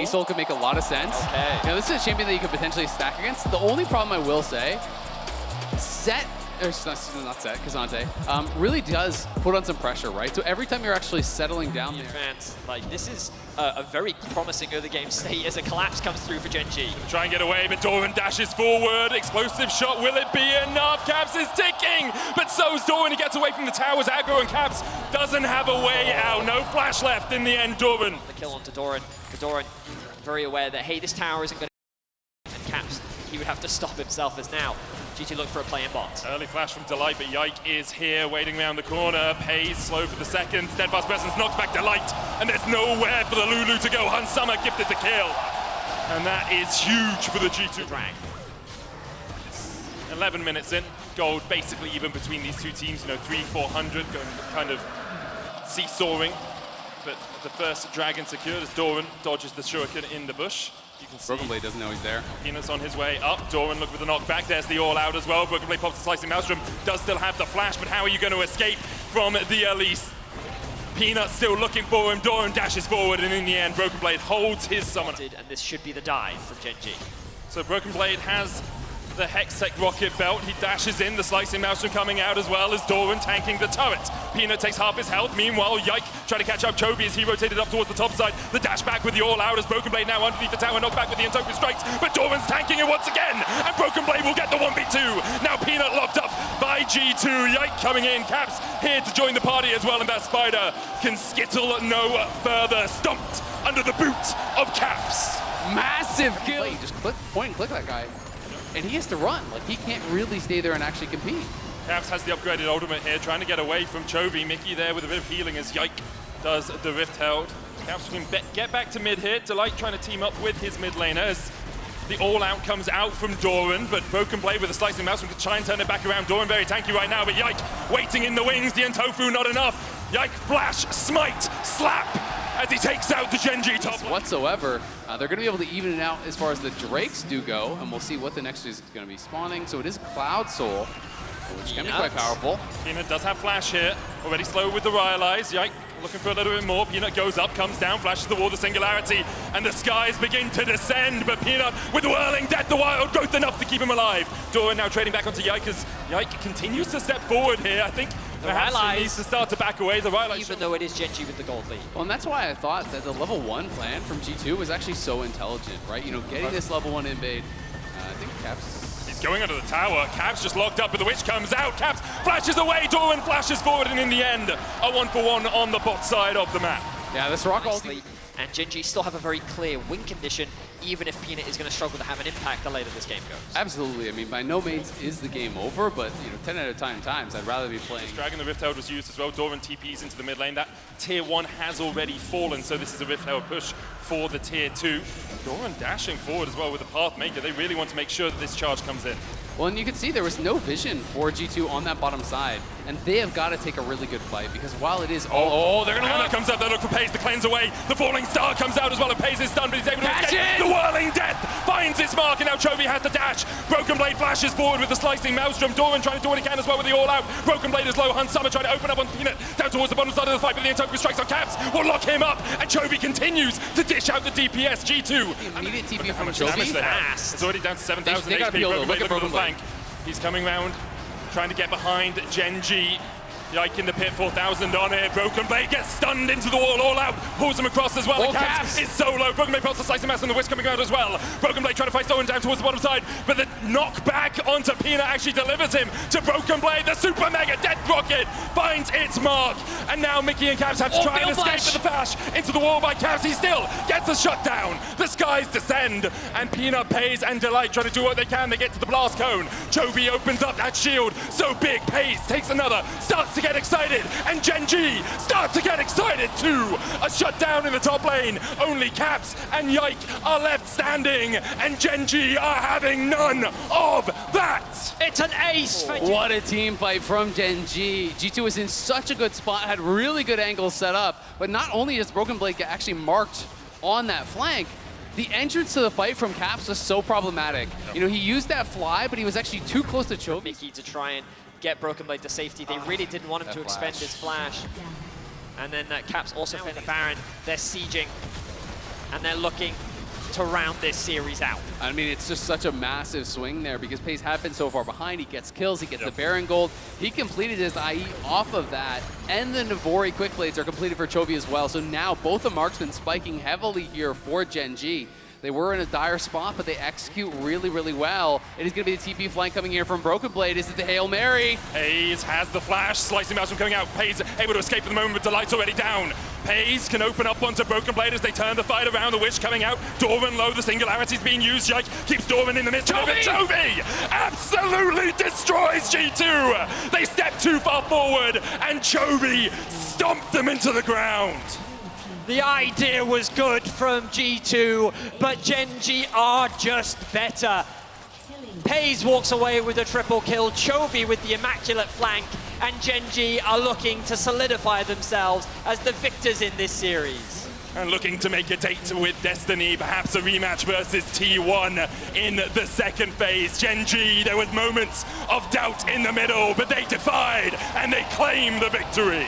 KazaLoL could make a lot of sense. Okay. You know, this is a champion that you could potentially stack against. The only problem I will say, Kazante, really does put on some pressure, right? So every time you're actually settling down there. Fans, like, this is a very promising early game state as a collapse comes through for Gen.G. Try and get away, but Doran dashes forward. Explosive shot, will it be enough? Caps is ticking, but so's Doran. He gets away from the towers, aggro, and Caps doesn't have a way out. No flash left in the end, Doran. The kill onto Doran. Doran very aware that, hey, this tower isn't going to... And Caps, he would have to stop himself as now GT look for a play in bot. Early flash from Delight, but Yike is here, waiting around the corner. Pays slow for the second. Steadfast Presence knocks back Delight, and there's nowhere for the Lulu to go. Hun Summer gifted the kill, and that is huge for the G2. Drag. 11 minutes in, gold basically even between these two teams. You know, 300-400, going kind of seesawing. But the first dragon secured as Doran dodges the shuriken in the bush. You can see Broken doesn't know he's there. Peanut's on his way up. Doran look with the knockback. There's the all-out as well. Broken pops the slicing Maelstrom. Does still have the flash, but how are you going to escape from the Elise? Peanut still looking for him. Doran dashes forward, and in the end, Broken Blade holds his summoner. And this should be the dive from Gen.G. So Broken Blade has the Hextech rocket belt. He dashes in, the slicing Maelstrom coming out as well as Doran tanking the turret. Peanut takes half his health. Meanwhile, Yike trying to catch up Chovy as he rotated up towards the top side. The dash back with the all-out as Broken Blade now underneath the tower, knocked back with the Intoku strikes, but Doran's tanking it once again, and Broken Blade will get the 1v2. Now Peanut locked up by G2. Yike coming in, Caps here to join the party as well, and that spider can skittle no further. Stumped under the boot of Caps. Massive kill! You just point and click that guy. And he has to run. Like, he can't really stay there and actually compete. Caps has the upgraded ultimate here, trying to get away from Chovy. Mickey there with a bit of healing as Yike does the Rift Held. Caps can get back to mid here. Delight trying to team up with his mid laner as the all-out comes out from Doran, but Broken Blade with a slicing mouse to try and turn it back around. Doran very tanky right now, but Yike waiting in the wings. The Intofu not enough. Yike flash, smite, slap as he takes out the Gen.G top whatsoever. They're going to be able to even it out as far as the Drakes do go, and we'll see what the next is going to be spawning. So it is Cloud Soul, which can be quite powerful. Peanut does have flash here, already slow with the Rylai's. Yike looking for a little bit more. Peanut goes up, comes down, flashes the wall, the singularity, and the skies begin to descend. But Peanut with whirling death, the wild growth enough to keep him alive. Doran now trading back onto Yike as Yike continues to step forward here. I think perhaps he needs to start to back away. The Rylai, even though it is Gen.G with the gold lead. Well, and that's why I thought that the level 1 plan from G2 was actually so intelligent, right? You know, getting this level 1 invade. I think Caps... He's going under the tower. Caps just locked up, but the Witch comes out. Caps flashes away. Doran flashes forward, and in the end, a 1-for-1 on the bot side of the map. Yeah, this rock ulti. And Gen.G still have a very clear win condition, even if Peanut is going to struggle to have an impact the later this game goes. Absolutely. I mean, by no means is the game over, but, you know, 10 out of 10 times, I'd rather be playing. Dragon the Rift Held was used as well. Doran TPs into the mid lane. That tier 1 has already fallen, so this is a Rift Held push for the tier 2. Doran dashing forward as well with the Path Maker. They really want to make sure that this charge comes in. Well, and you can see there was no vision for G2 on that bottom side, and they have got to take a really good fight, because while it is... Oh, they're going to look. Comes up, they look for Pays to cleanse away. The Falling Star comes out as well, and Pays is stunned, but he's able to escape. The Whirling Death finds its mark, and now Chovy has the dash. Broken Blade flashes forward with the slicing Maelstrom. Doran trying to do what he can as well with the all-out. Broken Blade is low. Hun Summer trying to open up on Peanut down towards the bottom side of the fight, but the Intoku strikes on Caps will lock him up, and Chovy continues to dish out the DPS. G2. Immediate TP from Chovy. Fast. It's already down to 7,000 they gotta HP. be able to Broken look Blade at Broken looking Blade. for the flank. He's coming round, trying to get behind Gen.G. Yike in the pit, 4,000 on it. Broken Blade gets stunned into the wall, all out, pulls him across as well. Oh, Caps is solo. Broken Blade pops the slicing mass and the Whisk coming out as well. Broken Blade trying to fight Doran down towards the bottom side, but the knockback onto Peanut actually delivers him to Broken Blade. The super mega death rocket finds its mark, and now Mickey and Caps have to try and escape with the flash into the wall by Caps. He still gets the shutdown. The skies descend, and Peanut, Pays, and Delight try to do what they can. They get to the blast cone. Chovy opens up that shield so big. Pays takes another, starts to get excited, and Gen.G start to get excited too. A shutdown in the top lane. Only Caps and Yike are left standing, and Gen.G are having none of that. It's an ace for Gen.G. What a team fight from Gen.G. G2 was in such a good spot, had really good angles set up, but not only does Broken Blade get actually marked on that flank, the entrance to the fight from Caps was so problematic. You know, he used that fly, but he was actually too close to Chovy. Mickey to try and get Broken Blade to safety. They really didn't want him to expend his flash. And then Caps also found the Baron. They're sieging, and they're looking to round this series out. I mean, it's just such a massive swing there because FaZe had been so far behind. He gets kills, he gets the Baron gold. He completed his IE off of that, and the Navori quick blades are completed for Chovy as well. So now both the marksmen spiking heavily here for Gen.G. They were in a dire spot, but they execute really, really well. It is going to be the TP flank coming here from Broken Blade. Is it the Hail Mary? FaZe has the flash, slicing mouse from coming out. FaZe able to escape for the moment, but Delight's already down. FaZe can open up onto Broken Blade as they turn the fight around. The Wish coming out. Dorvan low, the singularity's being used. Yike keeps Dorvan in the midst of it. Chovy absolutely destroys G2. They step too far forward, and Chovy stomped them into the ground. The idea was good from G2, but Gen.G are just better. FaZe walks away with a triple kill, Chovy with the immaculate flank, and Gen.G are looking to solidify themselves as the victors in this series. And looking to make a date with Destiny, perhaps a rematch versus T1 in the second phase. Gen.G, there was moments of doubt in the middle, but they defied and they claimed the victory.